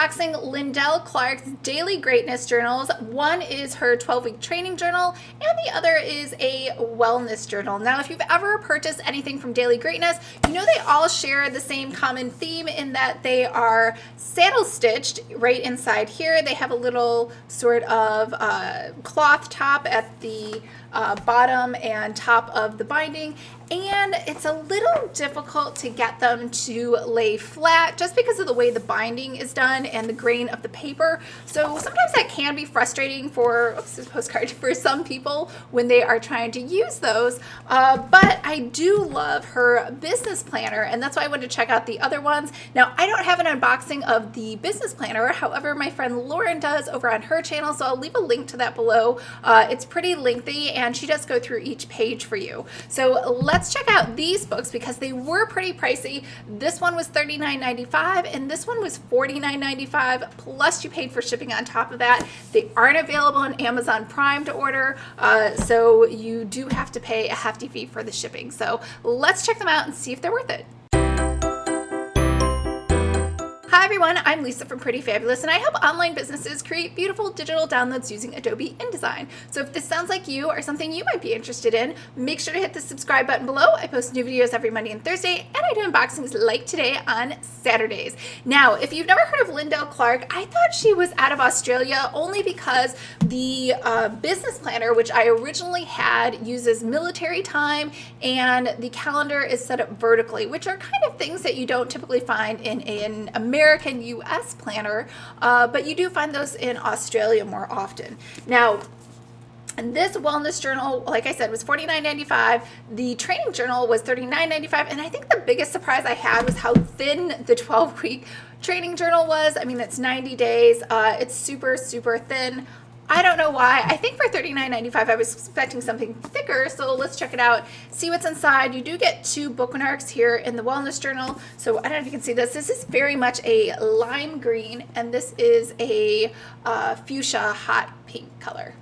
unboxing Lyndelle Clarke's Daily Greatness Journals. One is her 12-week training journal, and the other is a wellness journal. Now, if you've ever purchased anything from Daily Greatness, you know they all share the same common theme in that they are saddle stitched right inside here. They have a little sort of cloth top at the bottom and top of the binding, and it's a little difficult to get them to lay flat just because of the way the binding is done and the grain of the paper. So sometimes that can be frustrating for, oops, this postcard, for some people when they are trying to use those. But I do love her business planner, and that's why I wanted to check out the other ones. Now, I don't have an unboxing of the business planner. However, my friend Lauren does over on her channel, so I'll leave a link to that below. It's pretty lengthy, and she does go through each page for you. So let's check out these books because they were pretty pricey. This one was $39.95 and this one was $49.95, plus you paid for shipping on top of that. They aren't available on Amazon Prime to order, so you do have to pay a hefty fee for the shipping. So let's check them out and see if they're worth it. Hi everyone, I'm Lisa from Pretty Fabulous, and I help online businesses create beautiful digital downloads using Adobe InDesign. So if this sounds like you or something you might be interested in, make sure to hit the subscribe button below. I post new videos every Monday and Thursday, and I do unboxings like today on Saturdays. Now, if you've never heard of Lyndelle Clarke, I thought she was out of Australia only because the business planner, which I originally had, uses military time, and the calendar is set up vertically, which are kind of things that you don't typically find in an American US planner, but you do find those in Australia more often. Now, and this wellness journal, like I said, was $49.95. The training journal was $39.95. And I think the biggest surprise I had was how thin the 12-week training journal was. I mean, it's 90 days. It's super, super thin. I don't know why. I think for $39.95 I was expecting something thicker, so let's check it out, see what's inside. You do get 2 bookmarks here in the wellness journal, so I don't know if you can see this. This is very much a lime green, and this is a fuchsia hot pink color.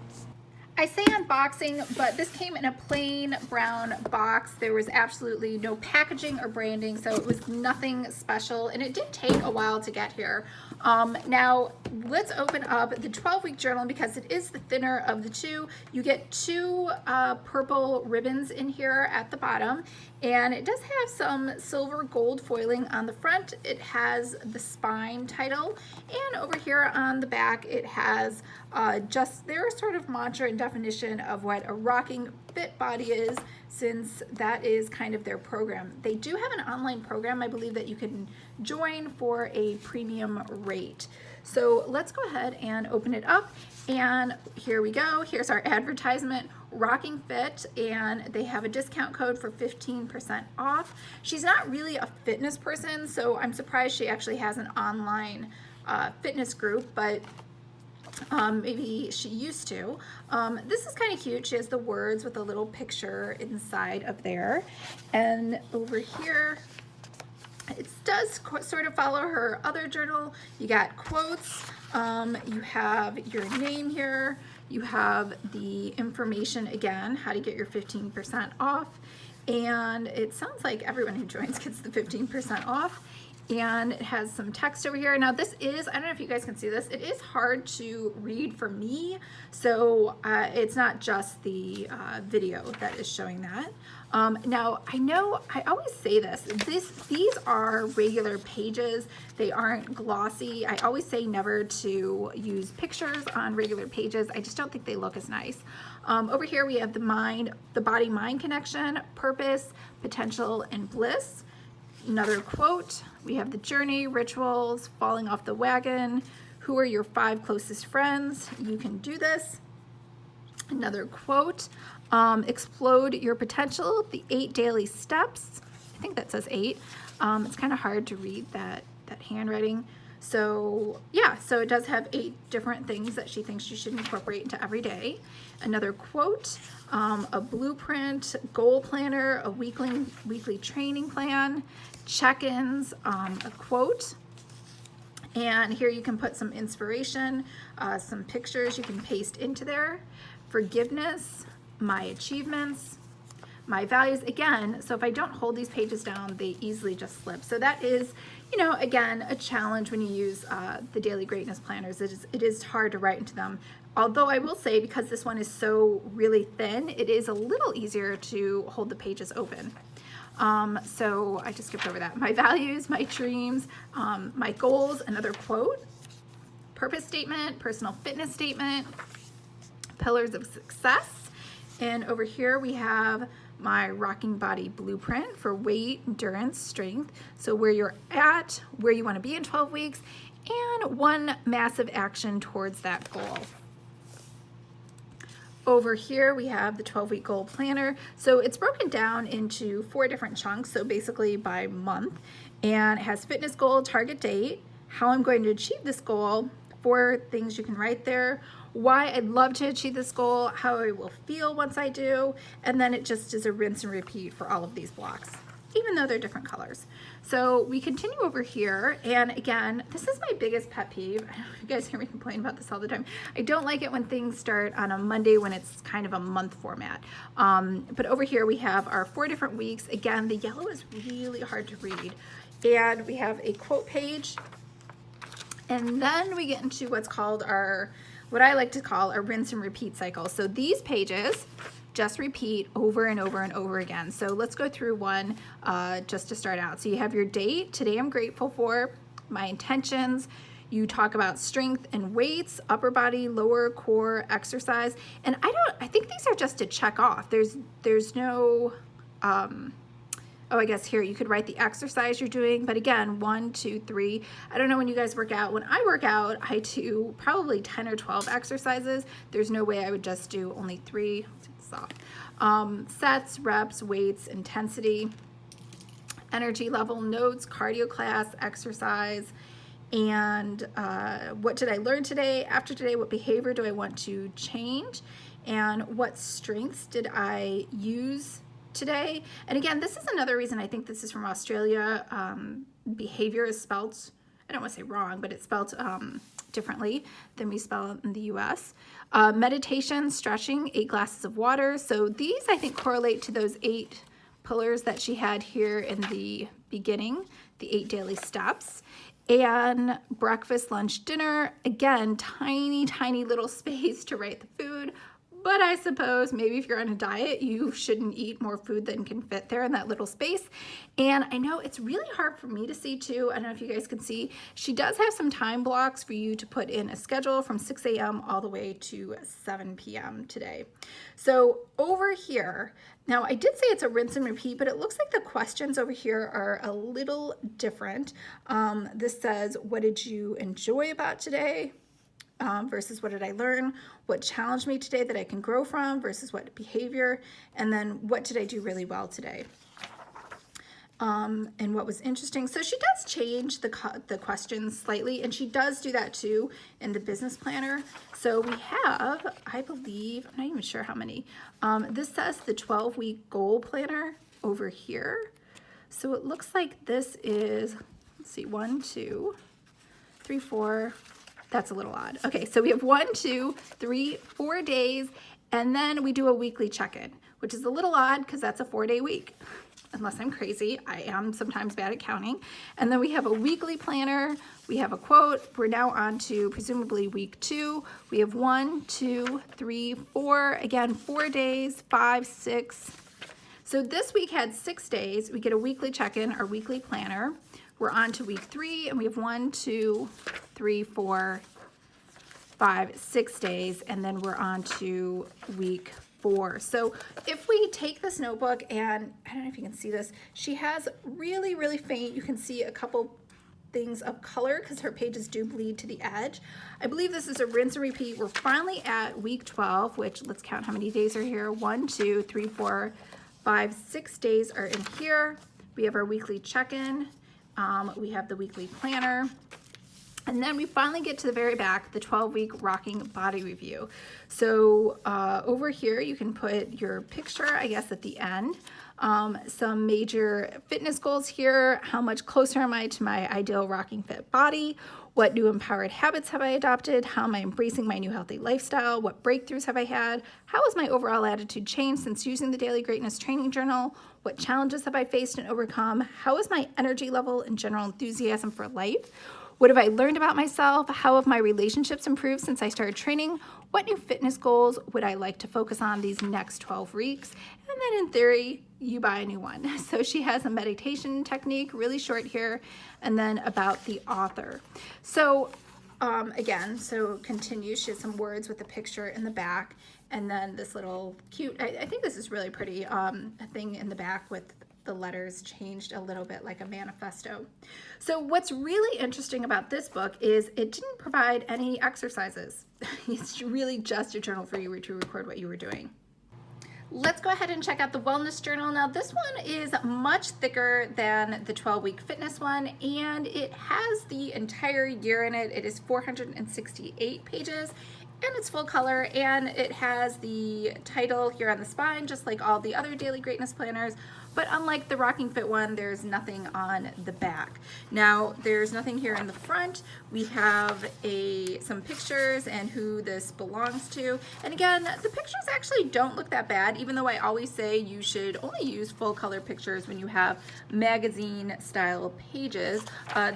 I say unboxing, but this came in a plain brown box. There was absolutely no packaging or branding, so it was nothing special, and it did take a while to get here. Now, let's open up the 12-week journal because it is the thinner of the two. You get 2 purple ribbons in here at the bottom, and it does have some silver gold foiling on the front. It has the spine title, and over here on the back it has just their sort of mantra and definition of what a rocking fit body is, since that is kind of their program. They do have an online program, I believe, that you can join for a premium rate. So let's go ahead and open it up, and here we go. Here's our advertisement, Rocking Fit, and they have a discount code for 15% off. She's not really a fitness person, so I'm surprised she actually has an online fitness group, but maybe she used to. This is kind of cute. She has the words with a little picture inside of there, and over here it does sort of follow her other journal. You got quotes, you have your name here, you have the information again, how to get your 15% off, and it sounds like everyone who joins gets the 15% off. And it has some text over here. Now this is, I don't know if you guys can see this, it is hard to read for me, so it's not just the video that is showing that. Now I know I always say these are regular pages, they aren't glossy. I always say never to use pictures on regular pages. I just don't think they look as nice. Over here we have the body-mind connection, purpose, potential, and bliss. Another quote, we have the journey, rituals, falling off the wagon, who are your 5 closest friends, you can do this. Another quote, explode your potential, the 8 daily steps. I think that says 8. It's kind of hard to read that handwriting. So yeah, so it does have 8 different things that she thinks you should incorporate into every day. Another quote, a blueprint, goal planner, a weekly training plan, check-ins, a quote, and here you can put some inspiration, some pictures you can paste into there, forgiveness, my achievements, my values again. So if I don't hold these pages down, they easily just slip. So that is, you know, again, a challenge when you use the Daily Greatness Planners. It is hard to write into them. Although I will say, because this one is so really thin, it is a little easier to hold the pages open. So I just skipped over that. My values, my dreams, my goals, another quote, purpose statement, personal fitness statement, pillars of success. And over here we have my rocking body blueprint for weight, endurance, strength. So where you're at, where you want to be in 12 weeks, and one massive action towards that goal. Over here we have the 12-week goal planner. So it's broken down into 4 different chunks, so basically by month, and it has fitness goal, target date, how I'm going to achieve this goal, 4 things you can write there, why I'd love to achieve this goal, how I will feel once I do, and then it just is a rinse and repeat for all of these blocks, even though they're different colors. So we continue over here, and again, this is my biggest pet peeve. I know you guys hear me complain about this all the time. I don't like it when things start on a Monday when it's kind of a month format. But over here we have our 4 different weeks. Again, the yellow is really hard to read. And we have a quote page, and then we get into what's called what I like to call a rinse and repeat cycle. So these pages just repeat over and over and over again. So let's go through one just to start out. So you have your date, today I'm grateful for, my intentions, you talk about strength and weights, upper body, lower core, exercise. And I think these are just to check off. There's no, oh, I guess here you could write the exercise you're doing, but again, 1, 2, 3. I don't know when you guys work out. When I work out, I do probably 10 or 12 exercises. There's no way I would just do only 3. Sets, reps, weights, intensity, energy level, notes, cardio class, exercise, and what did I learn today? After today, what behavior do I want to change? And what strengths did I use today? And again, this is another reason I think this is from Australia. Behavior is spelt, I don't want to say wrong, but it's spelt differently than we spell it in the US. Meditation, stretching, 8 glasses of water. So these I think correlate to those 8 pillars that she had here in the beginning, the 8 daily steps. And breakfast, lunch, dinner, again, tiny, tiny little space to write the food. But I suppose maybe if you're on a diet, you shouldn't eat more food than can fit there in that little space. And I know it's really hard for me to see too. I don't know if you guys can see. She does have some time blocks for you to put in a schedule from 6 a.m. all the way to 7 p.m. today. So over here, now I did say it's a rinse and repeat, but it looks like the questions over here are a little different. This says, what did you enjoy about today? Versus what did I learn? What challenged me today that I can grow from versus what behavior? And then what did I do really well today? And what was interesting. So she does change the questions slightly, and she does do that too in the business planner. So we have, I believe, I'm not even sure how many. This says the 12-week goal planner over here. So it looks like this is, let's see, 1, 2, 3, 4. That's a little odd. Okay, so we have 1, 2, 3, 4 days, and then we do a weekly check-in, which is a little odd because that's a 4-day week. Unless I'm crazy, I am sometimes bad at counting. And then we have a weekly planner, we have a quote. We're now on to presumably week 2. We have 1, 2, 3, 4, again, 4 days, 5, 6. So this week had 6 days. We get a weekly check-in, our weekly planner. We're on to week 3, and we have 1, 2, 3, 4, 5, 6 days, and then we're on to week 4. So if we take this notebook, and I don't know if you can see this, she has really, really faint, you can see a couple things of color because her pages do bleed to the edge. I believe this is a rinse and repeat. We're finally at week 12, which let's count how many days are here. 1, 2, 3, 4, 5, 6 days are in here. We have our weekly check-in. We have the weekly planner, and then we finally get to the very back, the 12-week rocking body review. So over here you can put your picture, I guess, at the end. some major fitness goals here. How much closer am I to my ideal rocking fit body? What new empowered habits have I adopted? How am I embracing my new healthy lifestyle? What breakthroughs have I had? How has my overall attitude changed since using the Daily Greatness Training Journal? What challenges have I faced and overcome? How is my energy level and general enthusiasm for life? What have I learned about myself? How have my relationships improved since I started training? What new fitness goals would I like to focus on these next 12 weeks? And then in theory, you buy a new one. So she has a meditation technique, really short here, and then about the author. So again, so continue, she has some words with the picture in the back, and then this little cute, I think this is really pretty, a thing in the back with the letters changed a little bit like a manifesto. So what's really interesting about this book is it didn't provide any exercises. It's really just a journal for you to record what you were doing. Let's go ahead and check out the wellness journal. Now this one is much thicker than the 12-week fitness one, and it has the entire year in it. It is 468 pages. And it's full color, and it has the title here on the spine, just like all the other Daily Greatness planners. But unlike the Rocking Fit one, there's nothing on the back. Now, there's nothing here in the front. We have some pictures and who this belongs to. And again, the pictures actually don't look that bad, even though I always say you should only use full color pictures when you have magazine style pages.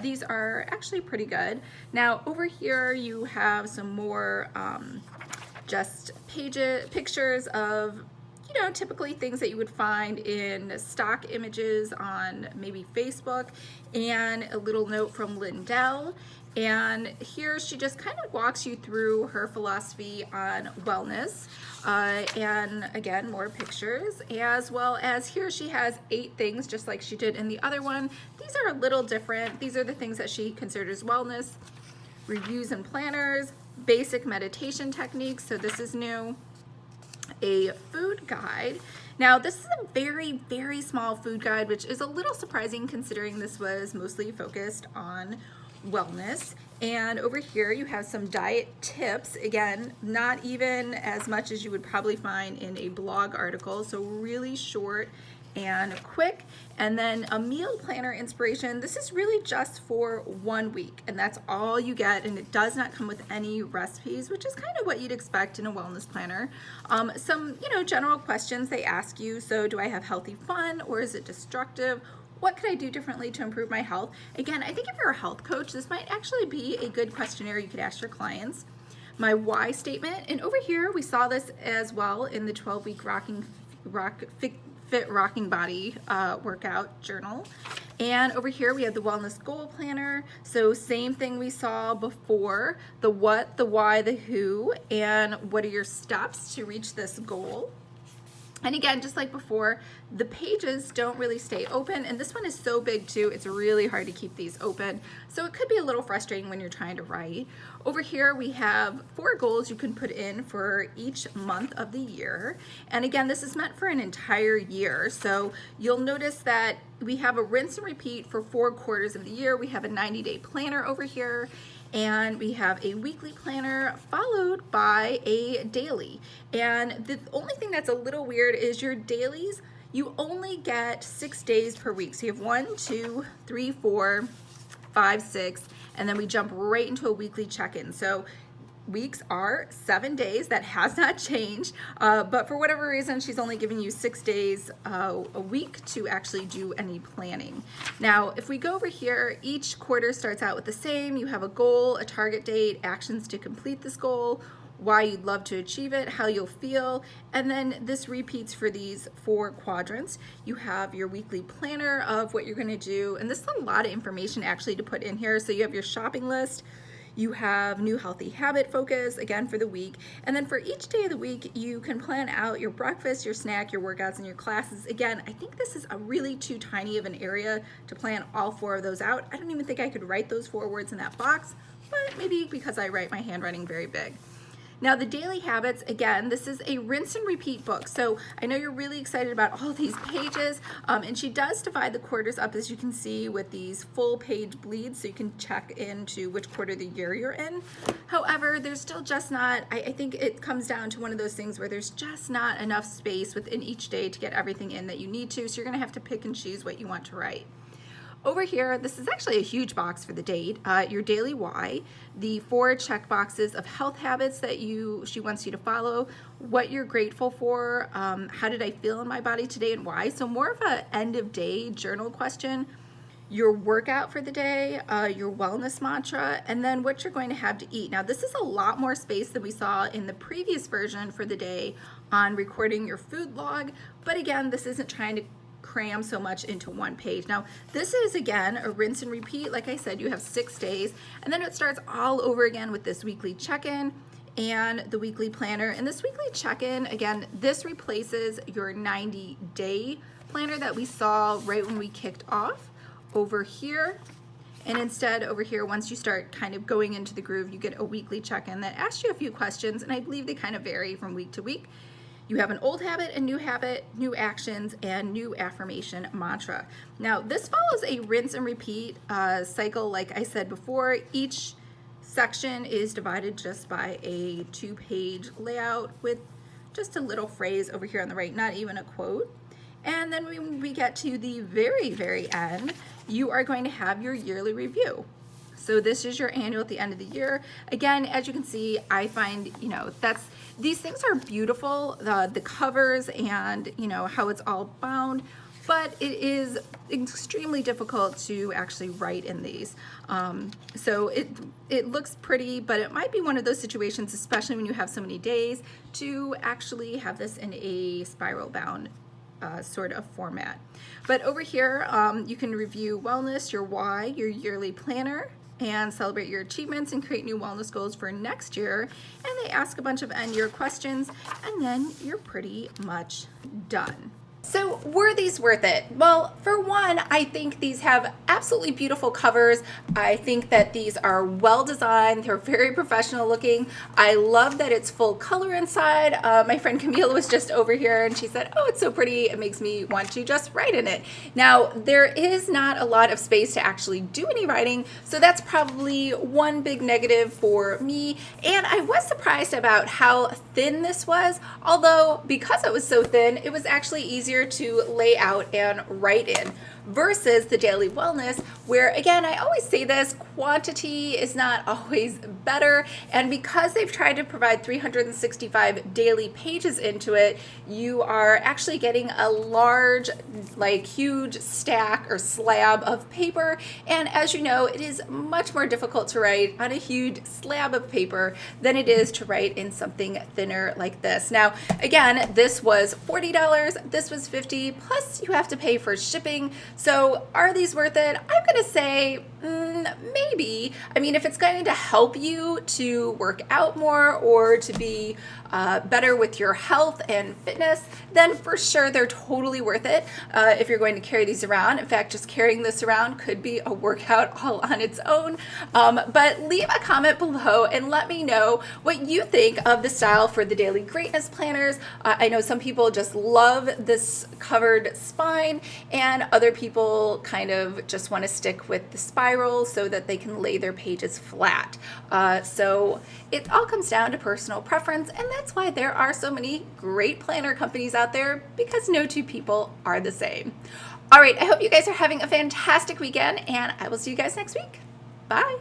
These are actually pretty good. Now, over here you have some more just pictures of, you know, typically things that you would find in stock images on maybe Facebook, and a little note from Lyndelle. And here she just kind of walks you through her philosophy on wellness. And again, more pictures, as well as here she has 8 things, just like she did in the other one. These are a little different. These are the things that she considers wellness. Reviews and planners, basic meditation techniques, so this is new. A food guide. Now this is a very, very small food guide, which is a little surprising considering this was mostly focused on wellness. And over here you have some diet tips, again, not even as much as you would probably find in a blog article, so really short and quick. And then a meal planner inspiration. This is really just for 1 week, and that's all you get, and it does not come with any recipes, which is kind of what you'd expect in a wellness planner. Some, you know, general questions they ask you. So do I have healthy fun, or is it destructive? What could I do differently to improve my health? Again, I think if you're a health coach, this might actually be a good questionnaire you could ask your clients. My why statement, and over here we saw this as well in the 12-week Fit Rocking Body workout journal. And over here we have the wellness goal planner. So same thing we saw before, the what, the why, the who, and what are your steps to reach this goal. And again, just like before, the pages don't really stay open, and this one is so big too, it's really hard to keep these open. So it could be a little frustrating when you're trying to write. Over here we have 4 goals you can put in for each month of the year. And again, this is meant for an entire year. So you'll notice that we have a rinse and repeat for 4 quarters of the year. We have a 90-day planner over here. And we have a weekly planner followed by a daily. And the only thing that's a little weird is your dailies, you only get 6 days per week. So you have 1, 2, 3, 4, 5, 6, and then we jump right into a weekly check-in. So weeks are 7 days. That has not changed, but for whatever reason, she's only giving you 6 days a week to actually do any planning. Now, if we go over here, each quarter starts out with the same. You have a goal, a target date, actions to complete this goal, why you'd love to achieve it, how you'll feel, and then this repeats for these 4 quadrants. You have your weekly planner of what you're going to do, and this is a lot of information actually to put in here. So you have your shopping list, you have new healthy habit focus, again for the week, and then for each day of the week you can plan out your breakfast, your snack, your workouts, and your classes. Again, I think this is a really too tiny of an area to plan all 4 of those out. I don't even think I could write those 4 words in that box, but maybe because I write my handwriting very big. Now the daily habits, again, this is a rinse and repeat book. So I know you're really excited about all these pages, and she does divide the quarters up, as you can see, with these full page bleeds, so you can check into which quarter of the year you're in. However, there's still just not, I think it comes down to one of those things where there's just not enough space within each day to get everything in that you need to, so you're gonna have to pick and choose what you want to write. Over here, this is actually a huge box for the date, your daily why, the 4 check boxes of health habits that she wants you to follow, what you're grateful for, how did I feel in my body today and why. So more of a end of day journal question, your workout for the day, your wellness mantra, and then what you're going to have to eat. Now this is a lot more space than we saw in the previous version for the day on recording your food log, but again, this isn't trying to cram so much into one page. Now this is again a rinse and repeat. Like I said, you have 6 days, and then it starts all over again with this weekly check-in and the weekly planner. And this weekly check-in, again, this replaces your 90-day planner that we saw right when we kicked off over here. And instead over here, once you start kind of going into the groove, you get a weekly check-in that asks you a few questions, and I believe they kind of vary from week to week. You have an old habit, a new actions, and new affirmation mantra. Now, this follows a rinse and repeat cycle, like I said before. Each section is divided just by a 2-page layout with just a little phrase over here on the right, not even a quote. And then when we get to the very, very end, you are going to have your yearly review. So this is your annual at the end of the year. Again, as you can see, I find, these things are beautiful, the covers and, how it's all bound, but it is extremely difficult to actually write in these. So it looks pretty, but it might be one of those situations, especially when you have so many days, to actually have this in a spiral bound sort of format. But over here, you can review wellness, your why, your yearly planner, and celebrate your achievements and create new wellness goals for next year. And they ask a bunch of end-year questions, and then you're pretty much done. So were these worth it? Well, for one, I think these have absolutely beautiful covers. I think that these are well designed. They're very professional looking. I love that it's full color inside. My friend Camille was just over here and she said, oh, it's so pretty. It makes me want to just write in it. Now, there is not a lot of space to actually do any writing, so that's probably one big negative for me. And I was surprised about how thin this was, although because it was so thin, it was actually easier to lay out and write in versus the daily wellness, where again, I always say this, quantity is not always better, and because they've tried to provide 365 daily pages into it, you are actually getting a large, huge stack or slab of paper, and as you know, it is much more difficult to write on a huge slab of paper than it is to write in something thinner like this. Now, again, this was $40, this was $50, plus you have to pay for shipping. So are these worth it? I'm gonna say maybe. I mean, if it's going to help you to work out more or to be better with your health and fitness, then for sure they're totally worth it if you're going to carry these around. In fact, just carrying this around could be a workout all on its own. But leave a comment below and let me know what you think of the style for the Daily Greatness Planners. I know some people just love this covered spine, and other people kind of just want to stick with the spiral so that they can lay their pages flat. So it all comes down to personal preference, and that's why there are so many great planner companies out there, because no two people are the same. All right, I hope you guys are having a fantastic weekend, and I will see you guys next week. Bye.